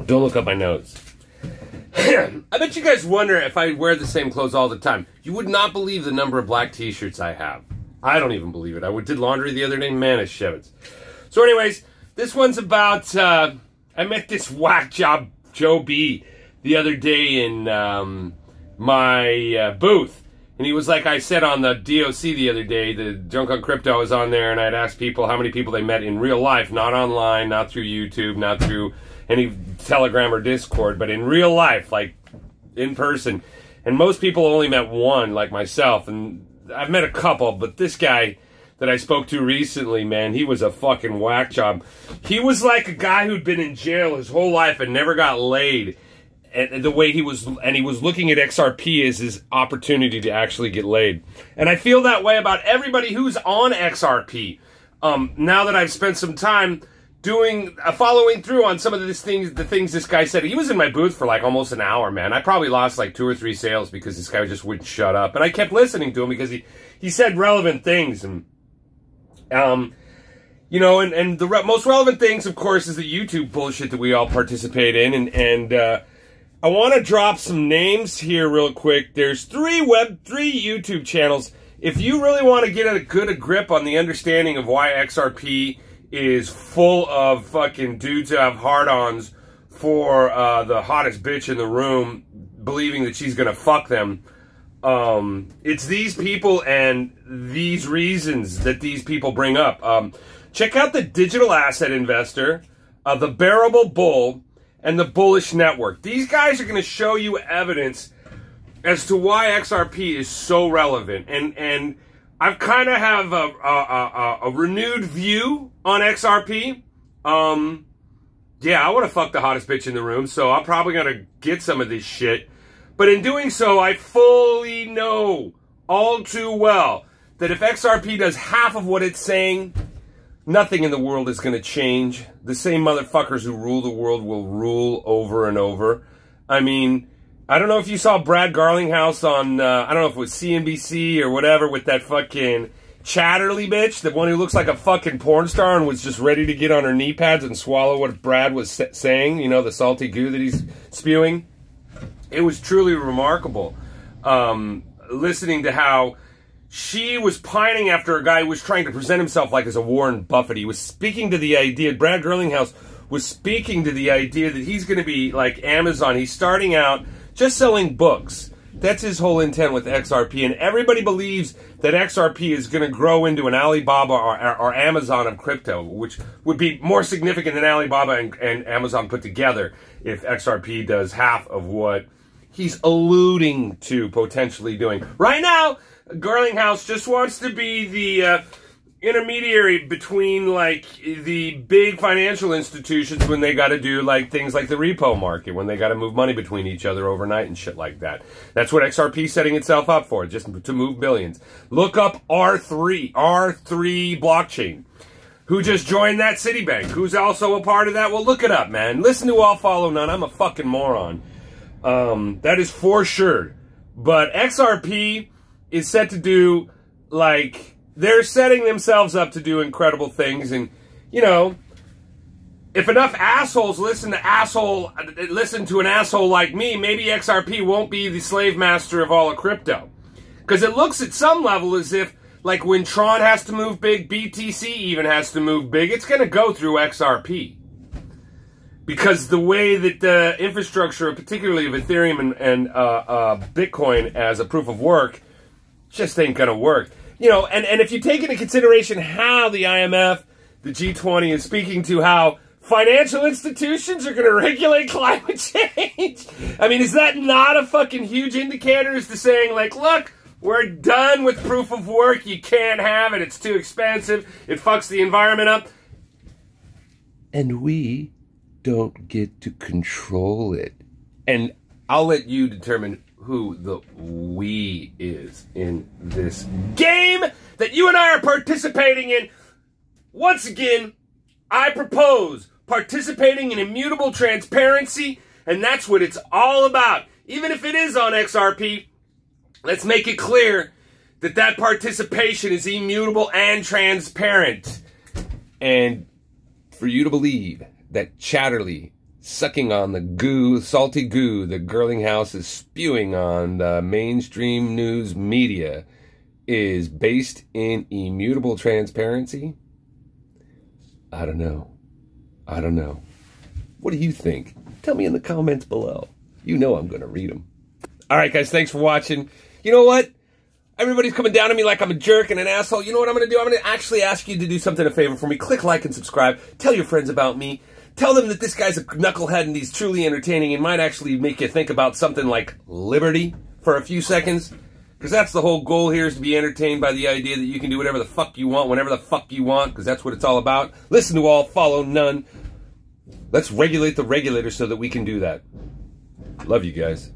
Don't look up my nose. I bet you guys wonder if I wear the same clothes all the time. You would not believe the number of black t-shirts I have. I don't even believe it. I did laundry the other day. Man, it's shivets. So anyways, this one's about, I met this whack job Joe B the other day in my booth. And he was like I said on the DOC the other day, the Junk on Crypto, I was on there and I'd asked people how many people they met in real life, not online, not through YouTube, not through any Telegram or Discord, but in real life, like in person. And most people only met one, like myself. And I've met a couple, but this guy that I spoke to recently, man, he was a fucking whack job. He was like a guy who'd been in jail his whole life and never got laid. And the way he was looking at XRP as his opportunity to actually get laid. And I feel that way about everybody who's on XRP. Now that I've spent some time following through on some of the things this guy said. He was in my booth for like almost an hour, man. I probably lost like 2 or 3 sales because this guy just wouldn't shut up. And I kept listening to him because he said relevant things. And, you know, and the most relevant things, of course, is the YouTube bullshit that we all participate in. And I want to drop some names here real quick. There's 3 YouTube channels. If you really want to get a good grip on the understanding of why XRP is full of fucking dudes who have hard-ons for the hottest bitch in the room, believing that she's gonna fuck them. It's these people and these reasons that these people bring up. Check out the Digital Asset Investor, the Bearable Bull, and the Bullish Network. These guys are gonna show you evidence as to why XRP is so relevant. And I've kind of have a renewed view on XRP. Yeah, I want to fuck the hottest bitch in the room, so I'm probably going to get some of this shit. But in doing so, I fully know all too well that if XRP does half of what it's saying, nothing in the world is going to change. The same motherfuckers who rule the world will rule over and over. I mean, I don't know if you saw Brad Garlinghouse on, I don't know if it was CNBC or whatever, with that fucking Chatterley bitch, the one who looks like a fucking porn star and was just ready to get on her knee pads and swallow what Brad was saying, you know, the salty goo that he's spewing. It was truly remarkable, listening to how she was pining after a guy who was trying to present himself like as a Warren Buffett. He was speaking to the idea, Brad Garlinghouse was speaking to the idea that he's going to be like Amazon. He's starting out just selling books. That's his whole intent with XRP. And everybody believes that XRP is going to grow into an Alibaba or Amazon of crypto, which would be more significant than Alibaba and Amazon put together if XRP does half of what he's alluding to potentially doing. Right now, Garlinghouse just wants to be the intermediary between like the big financial institutions when they got to do like things like the repo market, when they got to move money between each other overnight and shit like that. That's what XRP is setting itself up for, just to move billions. Look up R3 blockchain, who just joined that Citibank, who's also a part of that. Well, look it up, man. Listen to All Follow None. I'm a fucking moron. That is for sure. But XRP is set to do like, they're setting themselves up to do incredible things. And, you know, if enough assholes listen to an asshole like me, maybe XRP won't be the slave master of all of crypto. Because it looks at some level as if, like, when Tron has to move big, BTC even has to move big, it's going to go through XRP. Because the way that the infrastructure, particularly of Ethereum and Bitcoin as a proof of work, just ain't going to work. You know, and if you take into consideration how the IMF, the G20 is speaking to how financial institutions are going to regulate climate change, I mean, is that not a fucking huge indicator as to saying, like, look, we're done with proof of work, you can't have it, it's too expensive, it fucks the environment up, and we don't get to control it. And I'll let you determine who the we is in this game that you and I are participating in. Once again, I propose participating in immutable transparency, and that's what it's all about. Even if it is on XRP, let's make it clear that that participation is immutable and transparent. And for you to believe that Chatterley sucking on the goo, salty goo that Garlinghouse is spewing on the mainstream news media is based in immutable transparency? I don't know. I don't know. What do you think? Tell me in the comments below. You know I'm going to read them. All right, guys, thanks for watching. You know what? Everybody's coming down on me like I'm a jerk and an asshole. You know what I'm going to do? I'm going to actually ask you to do something a favor for me. Click like and subscribe. Tell your friends about me. Tell them that this guy's a knucklehead and he's truly entertaining and might actually make you think about something like liberty for a few seconds. Because that's the whole goal here, is to be entertained by the idea that you can do whatever the fuck you want, whenever the fuck you want, because that's what it's all about. Listen to all, follow none. Let's regulate the regulator so that we can do that. Love you guys.